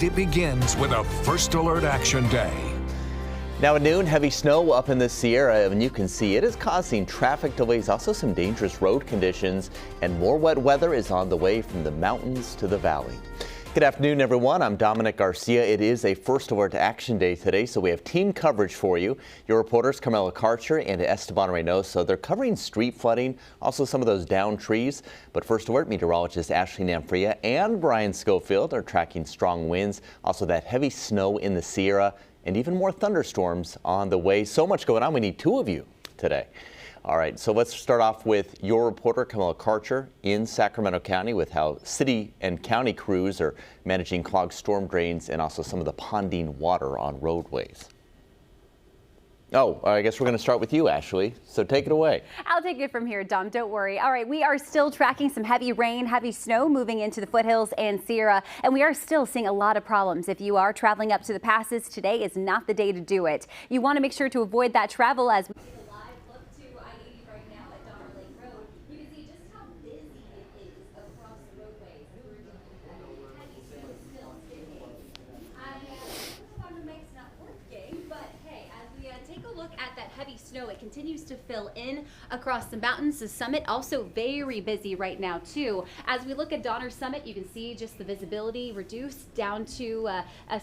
And it begins with a First Alert Action Day. Now at noon, heavy snow up in the Sierra, and you can see it is causing traffic delays, also some dangerous road conditions, and more wet weather is on the way from the mountains to the valley. Good afternoon, everyone. I'm Dominic Garcia. It is a First Alert Action Day today, so we have team coverage for you. Your reporters, Carmela Karcher and Esteban Reynoso, they're covering street flooding, also some of those downed trees. But First Alert meteorologist Ashley Namfria and Brian Schofield are tracking strong winds, also that heavy snow in the Sierra, and even more thunderstorms on the way. So much going on. We need two of you today. All right, so let's start off with your reporter, Carmela Karcher, in Sacramento County with how city and county crews are managing clogged storm drains and also some of the ponding water on roadways. Oh, I guess we're going to start with you, Ashley. So take it away. I'll take it from here, Dom. Don't worry. All right, we are still tracking some heavy rain, heavy snow moving into the foothills and Sierra, and we are still seeing a lot of problems. If you are traveling up to the passes, today is not the day to do it. You want to make sure to avoid that travel as we take a live look to I-80 right now at Donner Lake Road. You can see just how busy it is across the roadways. We're dealing with that heavy snow still sticking. I don't know why my mic's not working, but hey, as we take a look at that heavy snow, it continues to fill in across the mountains. The summit also very busy right now too. As we look at Donner Summit, you can see just the visibility reduced down to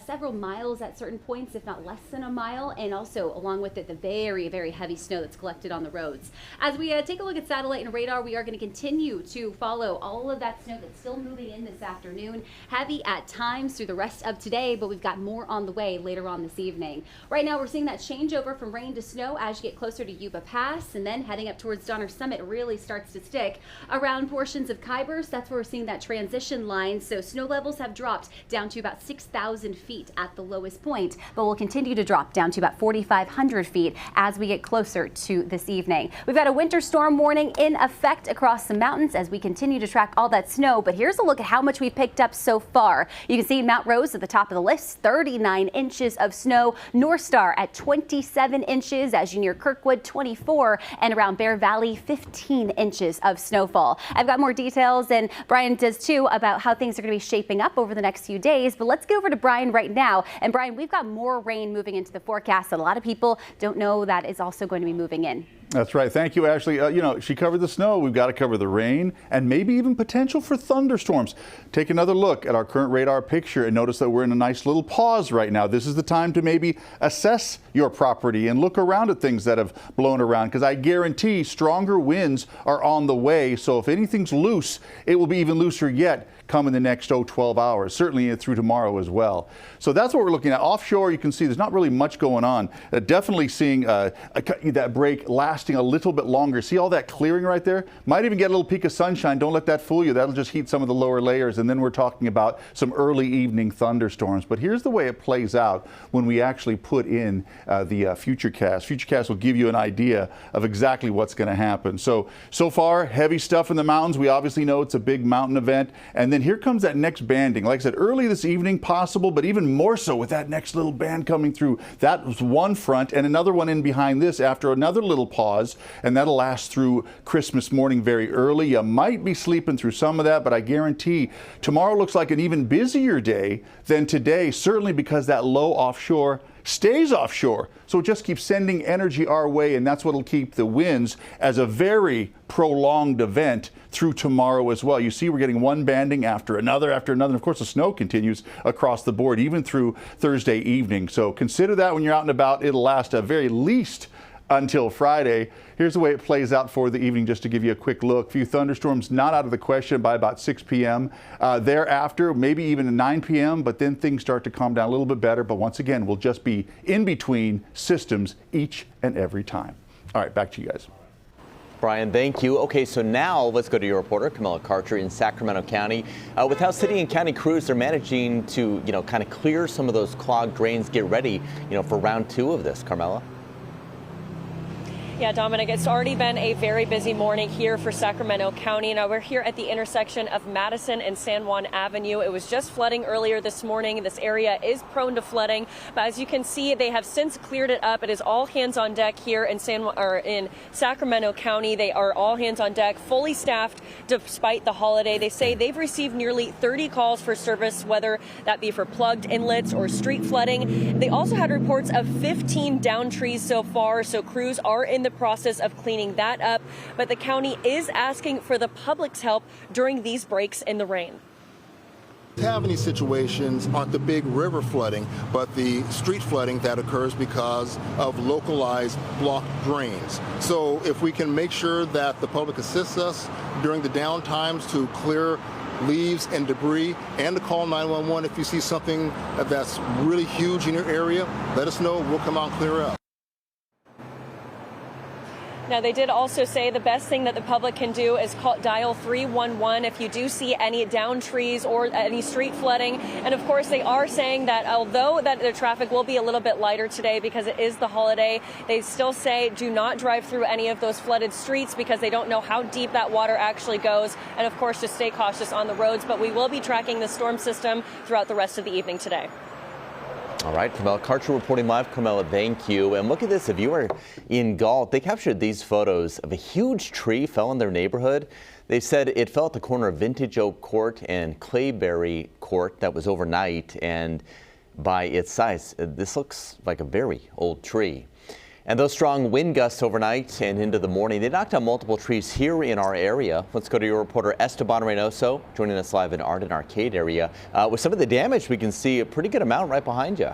several miles at certain points, if not less than a mile, and also along with it the very, very heavy snow that's collected on the roads. As we take a look at satellite and radar, we are going to continue to follow all of that snow that's still moving in this afternoon. Heavy at times through the rest of today, but we've got more on the way later on this evening. Right now we're seeing that changeover from rain to snow as you get closer to Yuba Pass, and then heading up towards Donner Summit really starts to stick around portions of Khyber's. That's where we're seeing that transition line. So snow levels have dropped down to about 6,000 feet at the lowest point, but will continue to drop down to about 4,500 feet as we get closer to this evening. We've got a winter storm warning in effect across the mountains as we continue to track all that snow, but here's a look at how much we've picked up so far. You can see Mount Rose at the top of the list, 39 inches of snow. North Star at 27 inches as you near Kirkwood, 24, and around Bear Valley, 15 inches of snowfall. I've got more details, and Brian does too, about how things are going to be shaping up over the next few days, but let's go over to Brian right now. And Brian, we've got more rain moving into the forecast that a lot of people don't know that is also going to be moving in. That's right. Thank you, Ashley. You know, she covered the snow. We've got to cover the rain and maybe even potential for thunderstorms. Take another look at our current radar picture and notice that we're in a nice little pause right now. This is the time to maybe assess your property and look around at things that have blown around, because I guarantee stronger winds are on the way. So if anything's loose, it will be even looser yet come in the next 12 hours, certainly through tomorrow as well. So that's what we're looking at. Offshore, you can see there's not really much going on. Definitely seeing that break lasting a little bit longer. See all that clearing right there? Might even get a little peek of sunshine. Don't let that fool you. That'll just heat some of the lower layers. And then we're talking about some early evening thunderstorms. But here's the way it plays out when we actually put in the Futurecast. Futurecast will give you an idea of exactly what's going to happen. So far, heavy stuff in the mountains. We obviously know it's a big mountain event. And then here comes that next banding. Like I said, early this evening possible, but even more so with that next little band coming through. That was one front and another one in behind this after another little pause, and that'll last through Christmas morning very early. You might be sleeping through some of that, but I guarantee tomorrow looks like an even busier day than today, certainly because that low offshore stays offshore. So it just keeps sending energy our way, and that's what will keep the winds as a very prolonged event through tomorrow as well. You see we're getting one banding after another. And of course the snow continues across the board even through Thursday evening. So consider that when you're out and about. It'll last at very least until Friday. Here's the way it plays out for the evening, just to give you a quick look. A few thunderstorms not out of the question by about 6 p.m. Thereafter, maybe even at 9 p.m., but then things start to calm down a little bit better. But once again, we'll just be in between systems each and every time. All right, back to you guys. Brian, thank you. Okay, so now let's go to your reporter, Carmela Karcher in Sacramento County. With how city and county crews are managing to, kind of clear some of those clogged drains, get ready, for round two of this, Carmela. Yeah, Dominic, it's already been a very busy morning here for Sacramento County. Now, we're here at the intersection of Madison and San Juan Avenue. It was just flooding earlier this morning. This area is prone to flooding, but as you can see, they have since cleared it up. It is all hands on deck here in Sacramento County. They are all hands on deck, fully staffed despite the holiday. They say they've received nearly 30 calls for service, whether that be for plugged inlets or street flooding. They also had reports of 15 down trees so far, so crews are in the process of cleaning that up, but the county is asking for the public's help during these breaks in the rain. Have any situations aren't the big river flooding, but the street flooding that occurs because of localized blocked drains. So if we can make sure that the public assists us during the down times to clear leaves and debris, and to call 911 if you see something that's really huge in your area, let us know. We'll come out and clear up. Now, they did also say the best thing that the public can do is dial 311 if you do see any down trees or any street flooding. And of course, they are saying that although that the traffic will be a little bit lighter today because it is the holiday, they still say do not drive through any of those flooded streets because they don't know how deep that water actually goes. And of course, just stay cautious on the roads. But we will be tracking the storm system throughout the rest of the evening today. All right, Carmela Karcher reporting live. Carmela, thank you. And look at this. If you were in Galt, they captured these photos of a huge tree fell in their neighborhood. They said it fell at the corner of Vintage Oak Court and Clayberry Court. That was overnight. And by its size, this looks like a very old tree. And those strong wind gusts overnight and into the morning, they knocked down multiple trees here in our area. Let's go to your reporter Esteban Reynoso, joining us live in Arden Arcade area. With some of the damage, we can see a pretty good amount right behind you.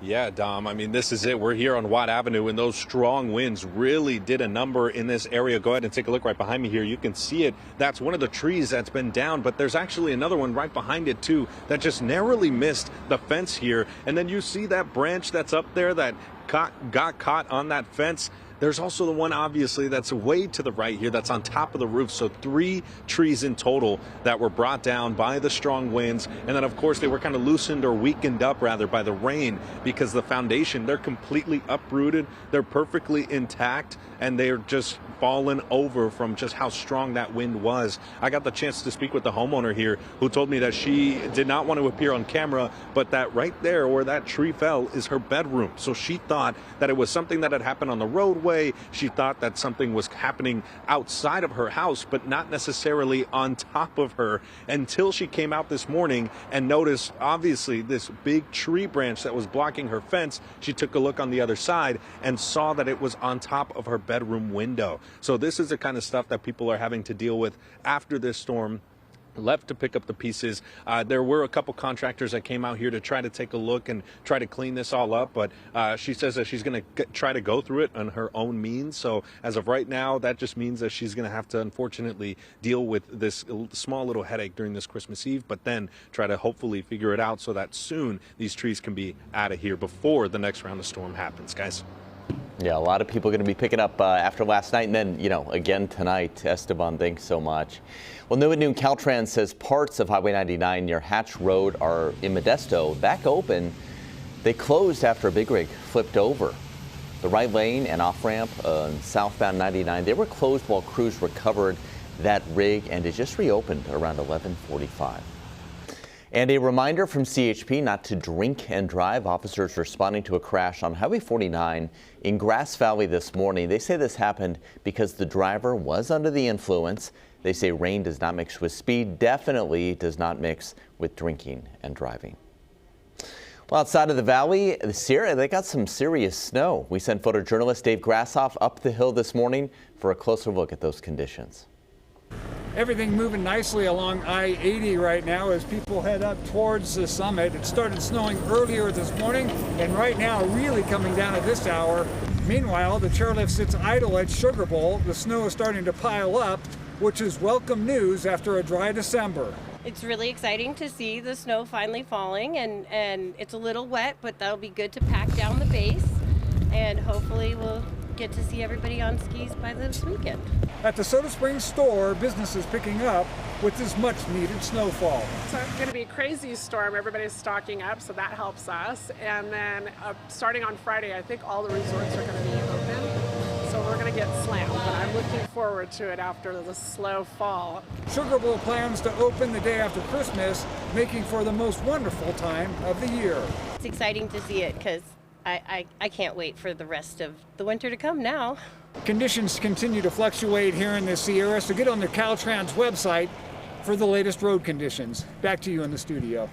Yeah, Dom, I mean, this is it. We're here on Watt Avenue, and those strong winds really did a number in this area. Go ahead and take a look right behind me here. You can see it. That's one of the trees that's been down, but there's actually another one right behind it, too, that just narrowly missed the fence here. And then you see that branch that's up there that got caught on that fence. There's also the one, obviously, that's way to the right here that's on top of the roof. So 3 trees in total that were brought down by the strong winds. And then, of course, they were kind of loosened or weakened up, rather, by the rain because the foundation, they're completely uprooted. They're perfectly intact, and they're just fallen over from just how strong that wind was. I got the chance to speak with the homeowner here who told me that she did not want to appear on camera, but that right there where that tree fell is her bedroom. So she thought that it was something that had happened on the roadway. She thought that something was happening outside of her house, but not necessarily on top of her, until she came out this morning and noticed, obviously, this big tree branch that was blocking her fence. She took a look on the other side and saw that it was on top of her bedroom window. So this is the kind of stuff that people are having to deal with after this storm left to pick up the pieces. There were a couple contractors that came out here to try to take a look and try to clean this all up, but she says that she's going to try to go through it on her own means. So as of right now, that just means that she's going to have to, unfortunately, deal with this small little headache during this Christmas Eve, but then try to hopefully figure it out so that soon these trees can be out of here before the next round of storm happens, guys. Yeah, a lot of people are going to be picking up after last night and then, again tonight. Esteban, thanks so much. Well, new at noon, Caltrans says parts of Highway 99 near Hatch Road are in Modesto back open. They closed after a big rig flipped over. The right lane and off-ramp on southbound 99, they were closed while crews recovered that rig, and it just reopened around 11:45. And a reminder from CHP not to drink and drive. Officers responding to a crash on Highway 49 in Grass Valley this morning. They say this happened because the driver was under the influence. They say rain does not mix with speed, definitely does not mix with drinking and driving. Well, outside of the valley, the Sierra, they got some serious snow. We sent photojournalist Dave Grassoff up the hill this morning for a closer look at those conditions. Everything moving nicely along I-80 right now as people head up towards the summit. It started snowing earlier this morning and right now really coming down at this hour. Meanwhile, the chairlift sits idle at Sugar Bowl. The snow is starting to pile up, which is welcome news after a dry December. It's really exciting to see the snow finally falling, and it's a little wet, but that'll be good to pack down the base, and hopefully we'll get to see everybody on skis by this weekend. At the Soda Springs store, business is picking up with this much needed snowfall. So it's going to be a crazy storm. Everybody's stocking up, so that helps us. And then starting on Friday, I think all the resorts are going to be open. get slammed, but I'm looking forward to it after the slow fall. Sugar Bowl plans to open the day after Christmas, making for the most wonderful time of the year. It's exciting to see it because I can't wait for the rest of the winter to come now. Conditions continue to fluctuate here in the Sierra, so get on the Caltrans website for the latest road conditions. Back to you in the studio.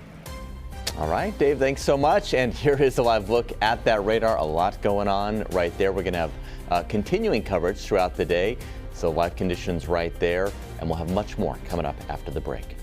All right, Dave, thanks so much. And here is a live look at that radar. A lot going on right there. We're going to have continuing coverage throughout the day. So live conditions right there, and we'll have much more coming up after the break.